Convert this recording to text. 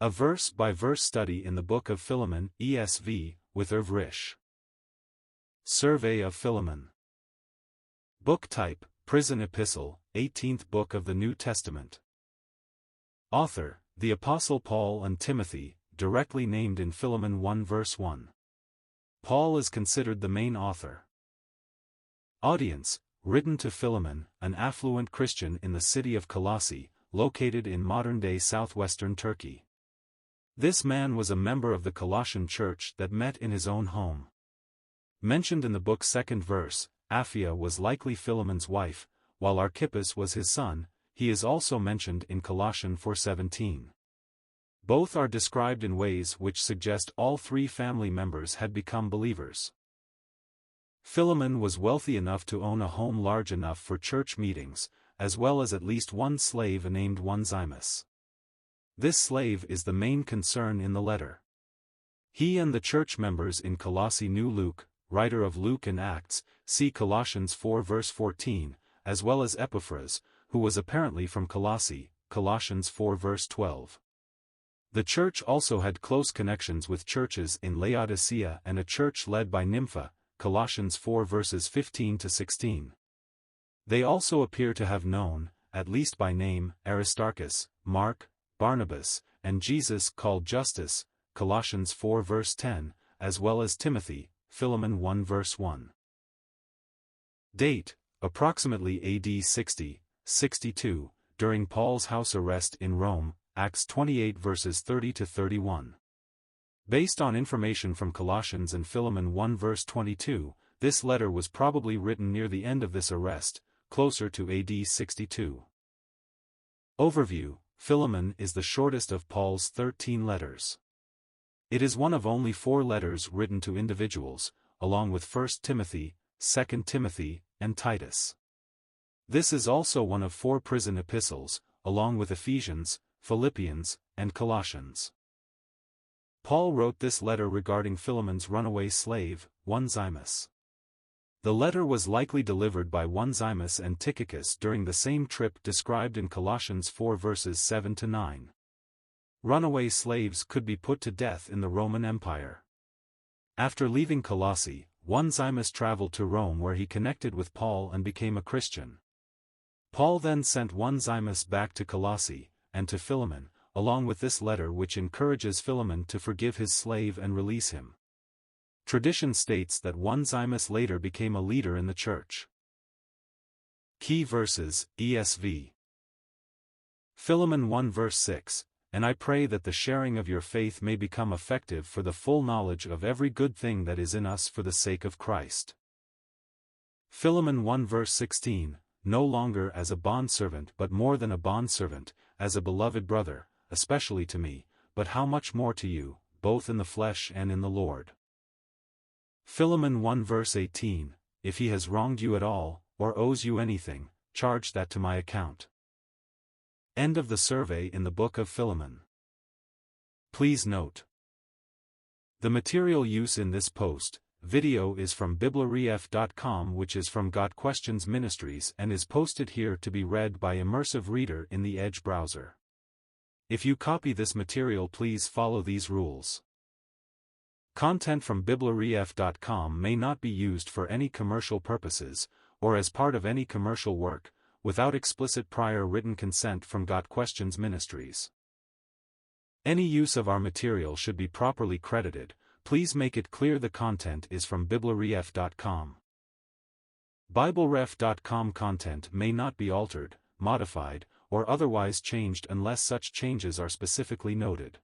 A verse-by-verse study in the Book of Philemon, ESV, with Irv Risch. Survey of Philemon. Book type, Prison Epistle, 18th book of the New Testament. Author, the Apostle Paul and Timothy, directly named in Philemon 1 verse 1. Paul is considered the main author. Audience, written to Philemon, an affluent Christian in the city of Colossae, located in modern-day southwestern Turkey. This man was a member of the Colossian church that met in his own home. Mentioned in the book's second verse, Apphia was likely Philemon's wife, while Archippus was his son. He is also mentioned in Colossians 4:17. Both are described in ways which suggest all three family members had become believers. Philemon was wealthy enough to own a home large enough for church meetings, as well as at least one slave named Onesimus. This slave is the main concern in the letter. He and the church members in Colossae knew Luke, writer of Luke and Acts, see Colossians 4 verse 14, as well as Epaphras, who was apparently from Colossae, Colossians 4 verse 12. The church also had close connections with churches in Laodicea and a church led by Nympha, Colossians 4 verses 15 to 16. They also appear to have known, at least by name, Aristarchus, Mark, Barnabas, and Jesus called Justus, Colossians 4 verse 10, as well as Timothy, Philemon 1 verse 1. Date, approximately AD 60, 62, during Paul's house arrest in Rome, Acts 28 verses 30 to 31. Based on information from Colossians and Philemon 1 verse 22, this letter was probably written near the end of this arrest, closer to AD 62. Overview: Philemon is the shortest of Paul's 13 letters. It is one of only 4 letters written to individuals, along with 1 Timothy, 2 Timothy, and Titus. This is also one of 4 prison epistles, along with Ephesians, Philippians, and Colossians. Paul wrote this letter regarding Philemon's runaway slave, Onesimus. The letter was likely delivered by Onesimus and Tychicus during the same trip described in Colossians 4 verses 7 to 9. Runaway slaves could be put to death in the Roman Empire. After leaving Colossae, Onesimus traveled to Rome where he connected with Paul and became a Christian. Paul then sent Onesimus back to Colossae, and to Philemon, along with this letter which encourages Philemon to forgive his slave and release him. Tradition states that Onesimus later became a leader in the church. Key verses, ESV. Philemon 1 verse 6, "And I pray that the sharing of your faith may become effective for the full knowledge of every good thing that is in us for the sake of Christ." Philemon 1 verse 16, "No longer as a bondservant but more than a bondservant, as a beloved brother, especially to me, but how much more to you, both in the flesh and in the Lord." Philemon 1 verse 18, "If he has wronged you at all, or owes you anything, charge that to my account." End of the survey in the Book of Philemon. Please note: the material use in this video is from BibleRef.com, which is from Got Questions Ministries and is posted here to be read by immersive reader in the Edge browser. If you copy this material, please follow these rules. Content from BibleRef.com may not be used for any commercial purposes, or as part of any commercial work, without explicit prior written consent from Got Questions Ministries. Any use of our material should be properly credited. Please make it clear the content is from BibleRef.com. BibleRef.com content may not be altered, modified, or otherwise changed unless such changes are specifically noted.